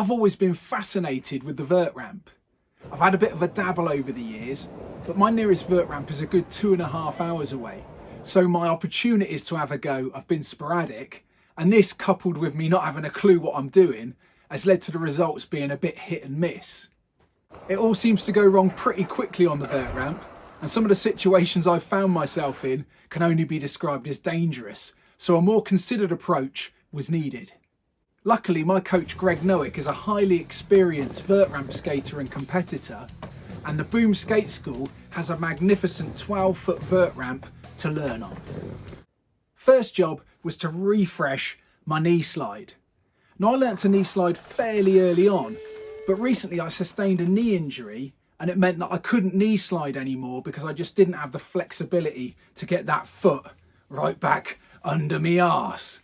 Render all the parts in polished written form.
I've always been fascinated with the vert ramp. I've had a bit of a dabble over the years, but my nearest vert ramp is a good 2.5 hours away. So my opportunities to have a go have been sporadic, and this, coupled with me not having a clue what I'm doing, has led to the results being a bit hit and miss. It all seems to go wrong pretty quickly on the vert ramp, and some of the situations I've found myself in can only be described as dangerous, so a more considered approach was needed. Luckily, my coach Greg Nowik is a highly experienced vert ramp skater and competitor, and the Boom Skate School has a magnificent 12-foot vert ramp to learn on. First job was to refresh my knee slide. Now, I learnt to knee slide fairly early on, but recently I sustained a knee injury, and it meant that I couldn't knee slide anymore because I just didn't have the flexibility to get that foot right back under me arse.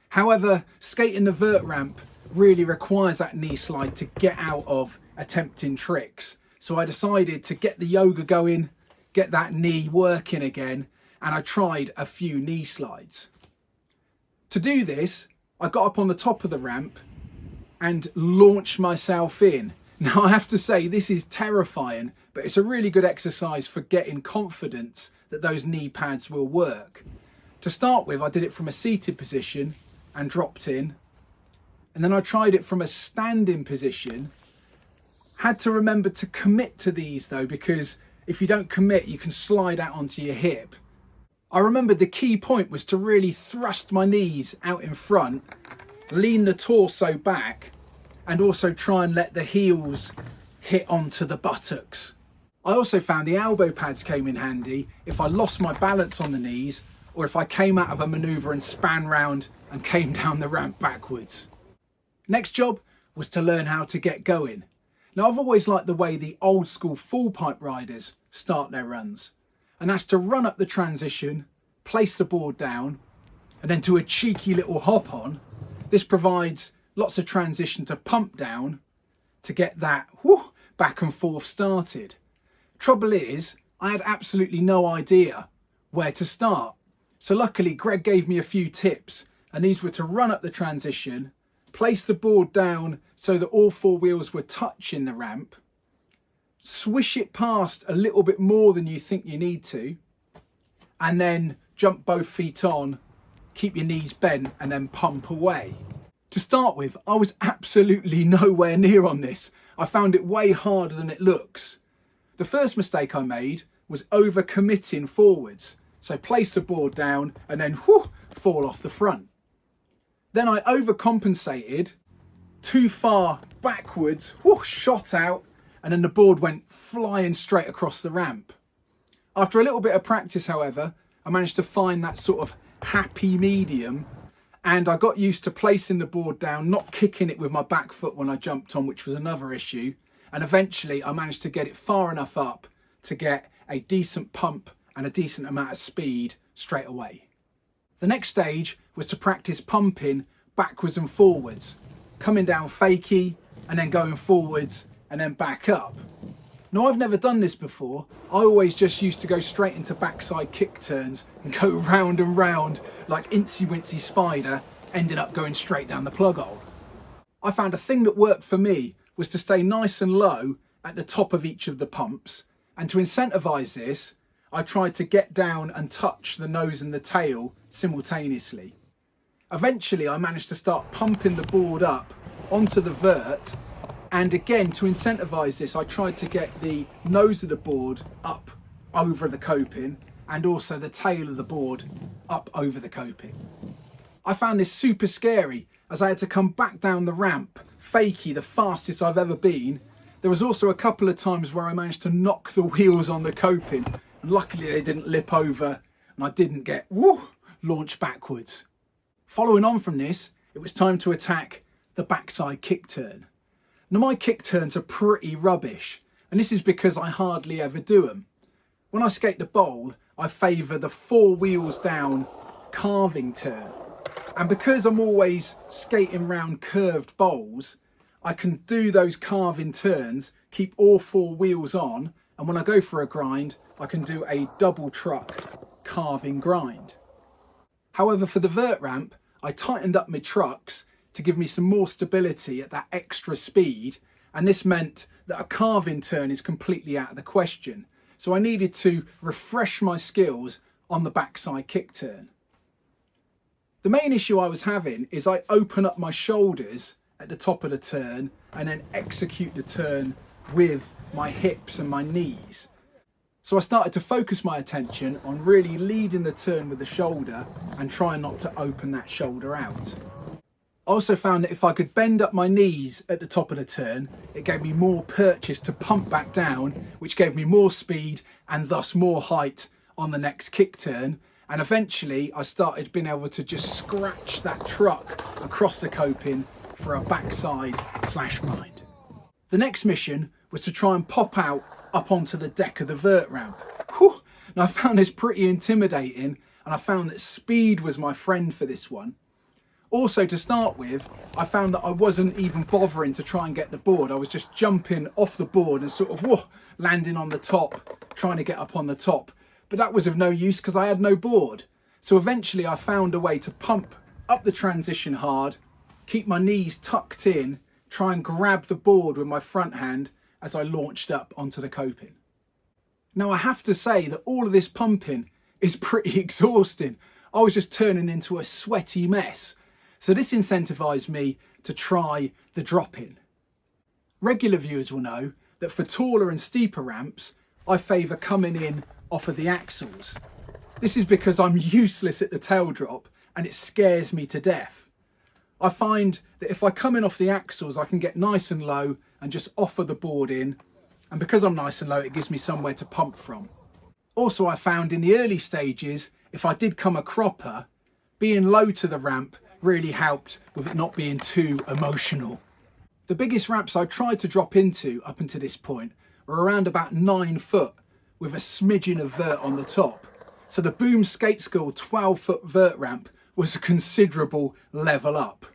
However, skating the vert ramp really requires that knee slide to get out of attempting tricks. So I decided to get the yoga going, get that knee working again, and I tried a few knee slides. To do this, I got up on the top of the ramp and launched myself in. Now, I have to say, this is terrifying, but it's a really good exercise for getting confidence that those knee pads will work. To start with, I did it from a seated position and dropped in, and then I tried it from a standing position. Had to remember to commit to these though, because if you don't commit, you can slide out onto your hip. I remembered the key point was to really thrust my knees out in front, lean the torso back, and also try and let the heels hit onto the buttocks. I also found the elbow pads came in handy if I lost my balance on the knees, or if I came out of a manoeuvre and span round and came down the ramp backwards. Next job was to learn how to get going. Now, I've always liked the way the old school full pipe riders start their runs, and that's to run up the transition, place the board down, and then do a cheeky little hop on. This provides lots of transition to pump down to get that back and forth started. Trouble is, I had absolutely no idea where to start. So luckily, Greg gave me a few tips, and these were to run up the transition, place the board down so that all four wheels were touching the ramp, swish it past a little bit more than you think you need to, and then jump both feet on, keep your knees bent, and then pump away. To start with, I was absolutely nowhere near on this. I found it way harder than it looks. The first mistake I made was over-committing forwards. So place the board down and then fall off the front. Then I overcompensated, too far backwards, shot out, and then the board went flying straight across the ramp. After a little bit of practice, however, I managed to find that sort of happy medium, and I got used to placing the board down, not kicking it with my back foot when I jumped on, which was another issue. And eventually I managed to get it far enough up to get a decent pump and a decent amount of speed straight away. The next stage was to practice pumping backwards and forwards, coming down fakie and then going forwards and then back up. Now, I've never done this before. I always just used to go straight into backside kick turns and go round and round like Incy Wincy Spider, ending up going straight down the plug hole. I found a thing that worked for me was to stay nice and low at the top of each of the pumps, and to incentivise this, I tried to get down and touch the nose and the tail simultaneously. Eventually, I managed to start pumping the board up onto the vert, and again, to incentivise this, I tried to get the nose of the board up over the coping and also the tail of the board up over the coping. I found this super scary as I had to come back down the ramp, fakie, the fastest I've ever been. There was also a couple of times where I managed to knock the wheels on the coping, and luckily they didn't lip over and I didn't get launched backwards. Following on from this, it was time to attack the backside kick turn. Now, my kick turns are pretty rubbish, and this is because I hardly ever do them. When I skate the bowl, I favour the four wheels down carving turn. And because I'm always skating round curved bowls, I can do those carving turns, keep all four wheels on, and when I go for a grind, I can do a double truck carving grind. However, for the vert ramp, I tightened up my trucks to give me some more stability at that extra speed, and this meant that a carving turn is completely out of the question. So I needed to refresh my skills on the backside kick turn. The main issue I was having is I open up my shoulders at the top of the turn and then execute the turn with my hips and my knees. So I started to focus my attention on really leading the turn with the shoulder and trying not to open that shoulder out. I also found that if I could bend up my knees at the top of the turn, it gave me more purchase to pump back down, which gave me more speed and thus more height on the next kick turn. And eventually I started being able to just scratch that truck across the coping for a backside slash grind. The next mission was to try and pop out up onto the deck of the vert ramp. Whew. Now I found this pretty intimidating, and I found that speed was my friend for this one. Also, to start with, I found that I wasn't even bothering to try and get the board. I was just jumping off the board and sort of landing on the top, trying to get up on the top. But that was of no use because I had no board. So eventually I found a way to pump up the transition hard, keep my knees tucked in, try and grab the board with my front hand as I launched up onto the coping. Now I have to say that all of this pumping is pretty exhausting. I was just turning into a sweaty mess. So this incentivized me to try the drop-in. Regular viewers will know that for taller and steeper ramps, I favour coming in off of the axles. This is because I'm useless at the tail drop and it scares me to death. I find that if I come in off the axles, I can get nice and low and just offer the board in. And because I'm nice and low, it gives me somewhere to pump from. Also, I found in the early stages, if I did come a cropper, being low to the ramp really helped with it not being too emotional. The biggest ramps I tried to drop into up until this point were around about 9 foot with a smidgen of vert on the top. So the Boom Skate School 12-foot vert ramp was a considerable level up.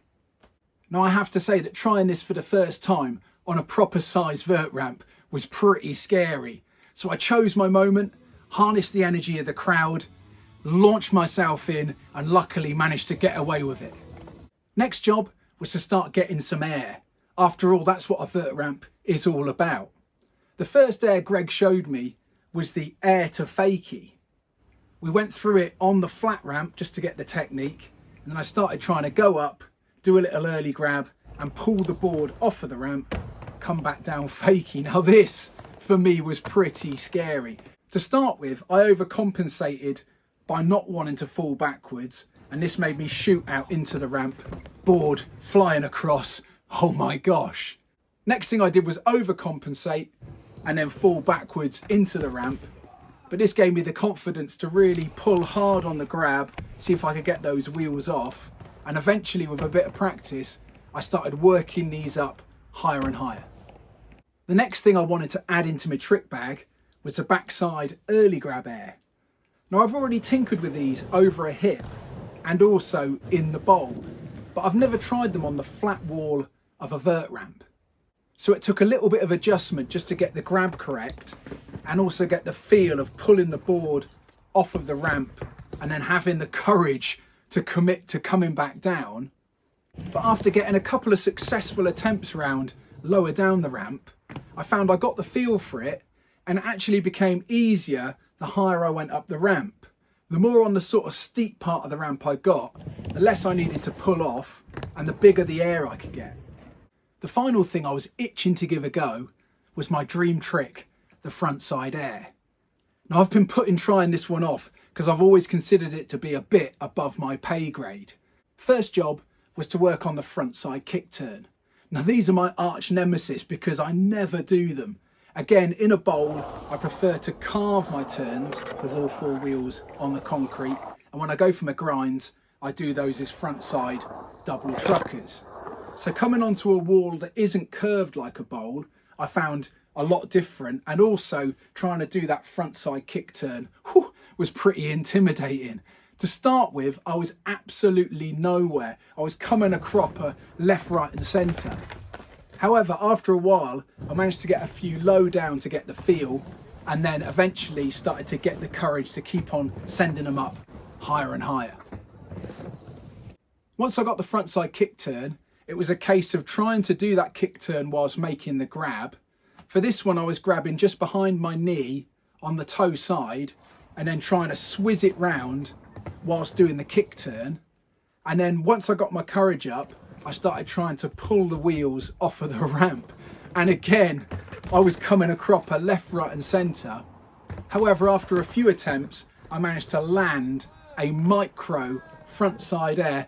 Now I have to say that trying this for the first time on a proper size vert ramp was pretty scary. So I chose my moment, harnessed the energy of the crowd, launched myself in and luckily managed to get away with it. Next job was to start getting some air. After all, that's what a vert ramp is all about. The first air Greg showed me was the air to fakie. We went through it on the flat ramp just to get the technique, and then I started trying to go up, do a little early grab and pull the board off of the ramp, come back down fakie. Now this for me was pretty scary. To start with, I overcompensated by not wanting to fall backwards, and this made me shoot out into the ramp, board flying across. Oh my gosh. Next thing I did was overcompensate and then fall backwards into the ramp. But this gave me the confidence to really pull hard on the grab, see if I could get those wheels off. And eventually, with a bit of practice, I started working these up higher and higher. The next thing I wanted to add into my trick bag was the backside early grab air. Now I've already tinkered with these over a hip and also in the bowl, but I've never tried them on the flat wall of a vert ramp. So it took a little bit of adjustment just to get the grab correct and also get the feel of pulling the board off of the ramp and then having the courage to commit to coming back down. But after getting a couple of successful attempts round lower down the ramp, I found I got the feel for it, and it actually became easier the higher I went up the ramp. The more on the sort of steep part of the ramp I got, the less I needed to pull off and the bigger the air I could get. The final thing I was itching to give a go was my dream trick, the front side air. Now I've been trying this one off because I've always considered it to be a bit above my pay grade. First job was to work on the front side kick turn. Now these are my arch nemesis because I never do them. Again, in a bowl, I prefer to carve my turns with all 4 wheels on the concrete. And when I go for my grinds, I do those as front side double truckers. So coming onto a wall that isn't curved like a bowl, I found a lot different, and also trying to do that front side kick turn was pretty intimidating. To start with, I was absolutely nowhere. I was coming a cropper left, right and centre. However, after a while, I managed to get a few low down to get the feel, and then eventually started to get the courage to keep on sending them up higher and higher. Once I got the front side kick turn, it was a case of trying to do that kick turn whilst making the grab. For this one, I was grabbing just behind my knee on the toe side and then trying to swizz it round whilst doing the kick turn. And then once I got my courage up, I started trying to pull the wheels off of the ramp. And again, I was coming a cropper left, right and centre. However, after a few attempts, I managed to land a micro front side air,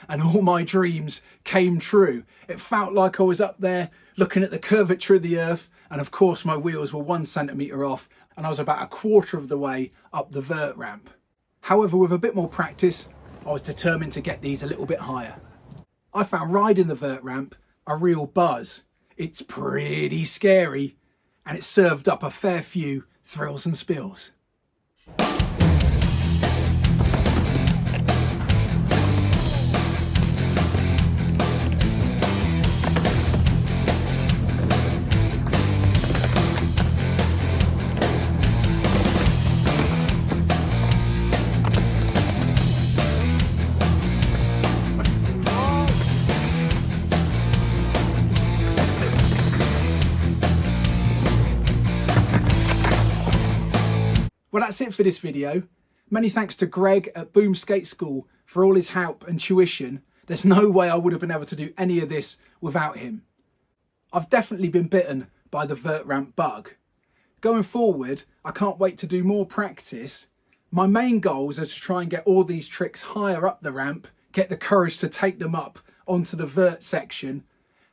and all my dreams came true. It felt like I was up there looking at the curvature of the earth, and of course my wheels were 1 centimetre off, and I was about a quarter of the way up the vert ramp. However, with a bit more practice, I was determined to get these a little bit higher. I found riding the vert ramp a real buzz. It's pretty scary, and it served up a fair few thrills and spills. Well, that's it for this video. Many thanks to Greg at Boom Skate School for all his help and tuition. There's no way I would have been able to do any of this without him. I've definitely been bitten by the vert ramp bug. Going forward, I can't wait to do more practice. My main goals are to try and get all these tricks higher up the ramp, get the courage to take them up onto the vert section.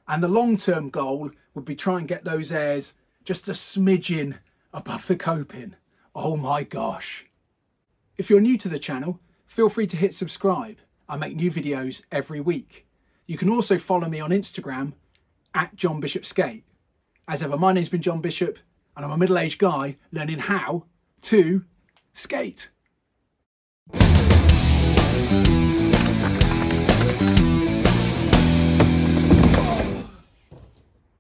And the long-term goal would be try and get those airs just a smidgen above the coping. Oh my gosh. If you're new to the channel, feel free to hit subscribe. I make new videos every week. You can also follow me on Instagram at John Bishop Skate. As ever, my name's been John Bishop and I'm a middle-aged guy learning how to skate.